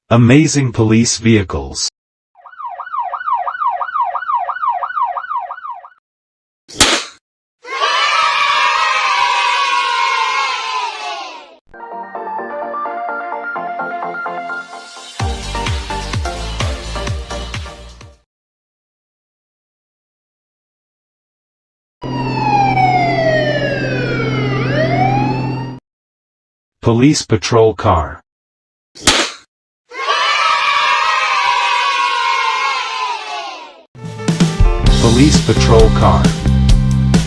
Amazing police vehicles. Police patrol car. Police patrol car.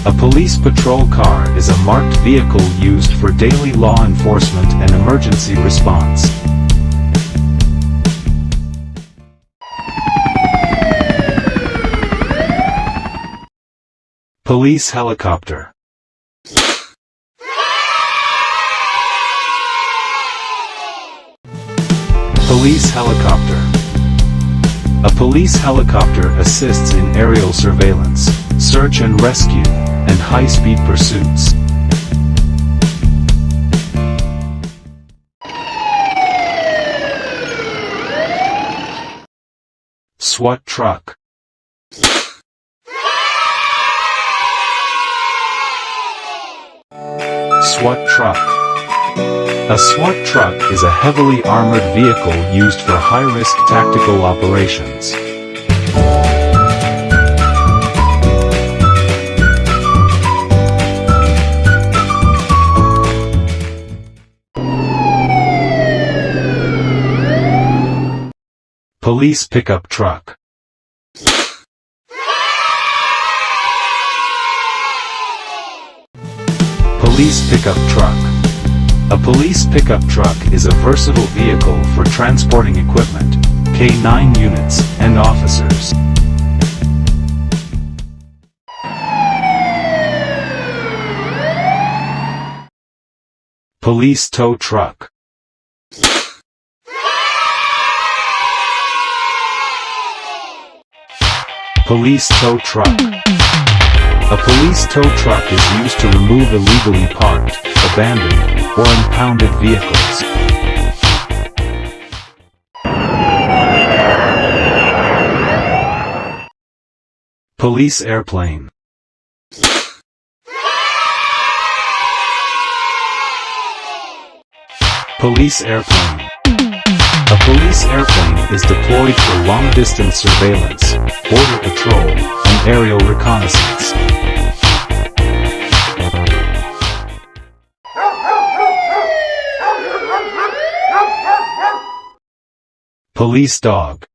A police patrol car is a marked vehicle used for daily law enforcement and emergency response. Police helicopter. Police helicopter. A police helicopter assists in aerial surveillance, search and rescue, and high-speed pursuits. SWAT truck. SWAT truck. A SWAT truck is a heavily armored vehicle used for high-risk tactical operations. Police pickup truck. Police pickup truck. A police pickup truck is a versatile vehicle for transporting equipment, K-9 units, and officers. Police tow truck. Police tow truck. A police tow truck is used to remove illegally parked, abandoned, or impounded vehicles. Police airplane. Police airplane. A police airplane is deployed for long-distance surveillance, border patrol, and aerial reconnaissance. Police dog.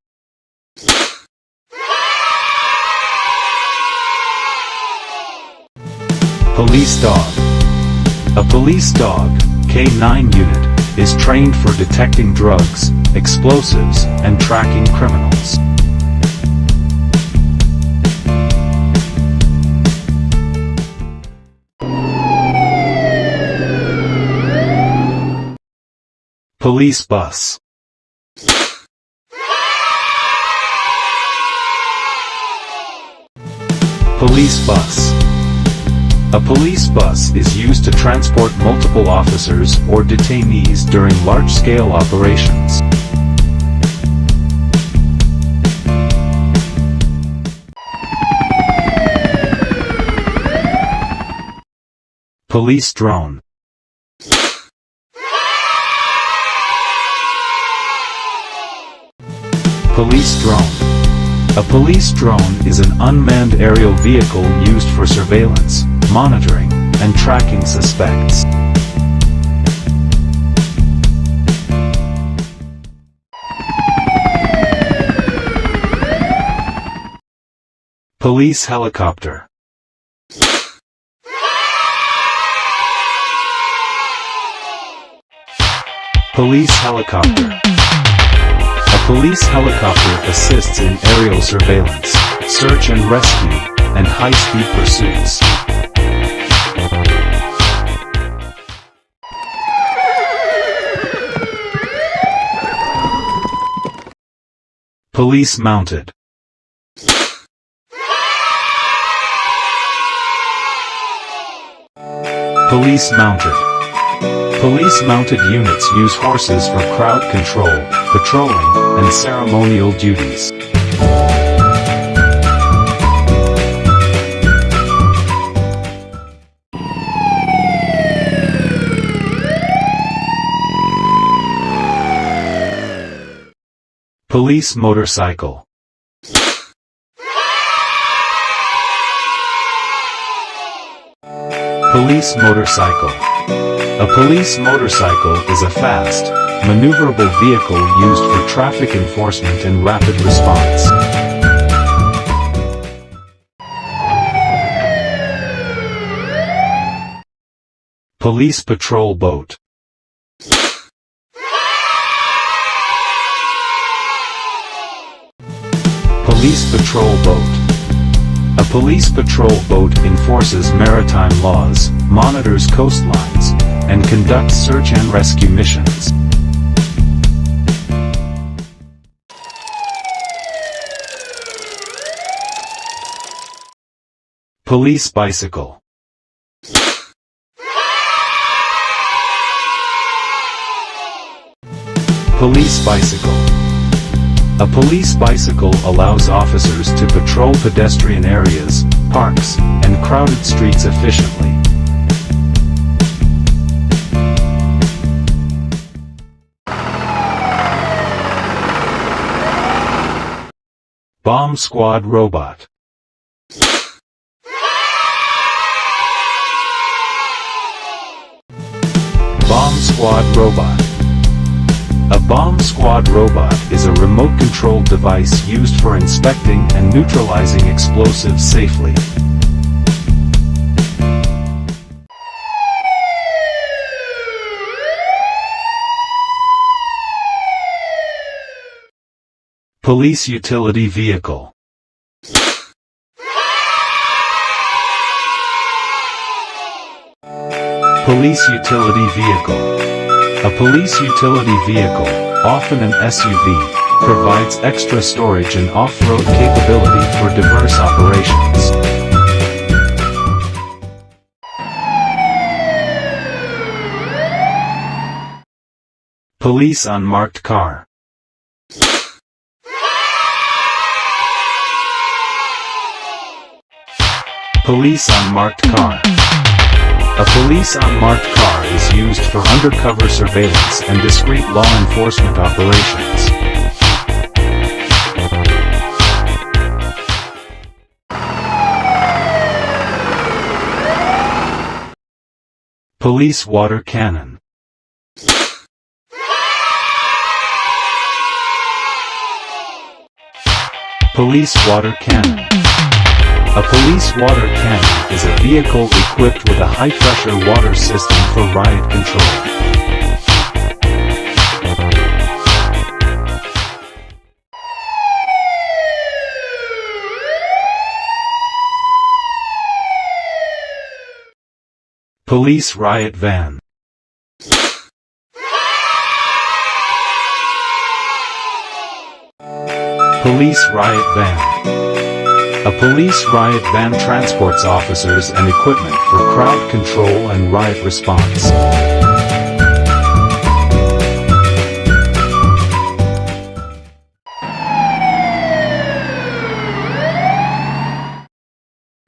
Police dog. A police dog, K-9 unit, is trained for detecting drugs, explosives, and tracking criminals. Police bus. Police bus. A police bus is used to transport multiple officers or detainees during large-scale operations. Police drone. Police drone. A police drone is an unmanned aerial vehicle used for surveillance, monitoring, and tracking suspects. Police helicopter. Police helicopter. A police helicopter assists in aerial surveillance, search and rescue, and high-speed pursuits. Police mounted. Police mounted. Police-mounted units use horses for crowd control, patrolling, and ceremonial duties. Police motorcycle. Police motorcycle. A police motorcycle is a fast, maneuverable vehicle used for traffic enforcement and rapid response. Police patrol boat. Police patrol boat. A police patrol boat enforces maritime laws, monitors coastlines, and conducts search and rescue missions. Police bicycle. Police bicycle. A police bicycle allows officers to patrol pedestrian areas, parks, and crowded streets efficiently. Bomb squad robot. Bomb squad robot. A bomb squad robot is a remote-controlled device used for inspecting and neutralizing explosives safely. Police utility vehicle. Police utility vehicle. A police utility vehicle, often an SUV, provides extra storage and off-road capability for diverse operations. Police unmarked car. Police unmarked car. A police unmarked car is used for undercover surveillance and discreet law enforcement operations. Police water cannon. Police water cannon. A police water cannon is a vehicle equipped with a high-pressure water system for riot control. Police riot van. Police riot van. A police riot van transports officers and equipment for crowd control and riot response.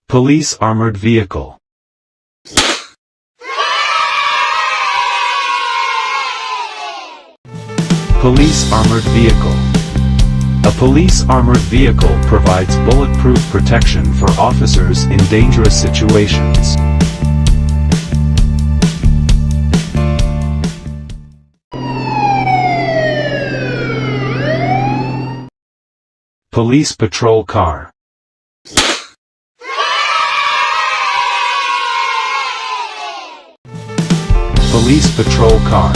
Police armored vehicle. Police armored vehicle. A police armored vehicle provides bulletproof protection for officers in dangerous situations. Police patrol car. Police patrol car.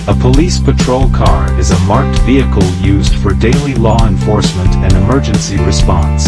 A police patrol car is a marked vehicle used for daily law enforcement and emergency response.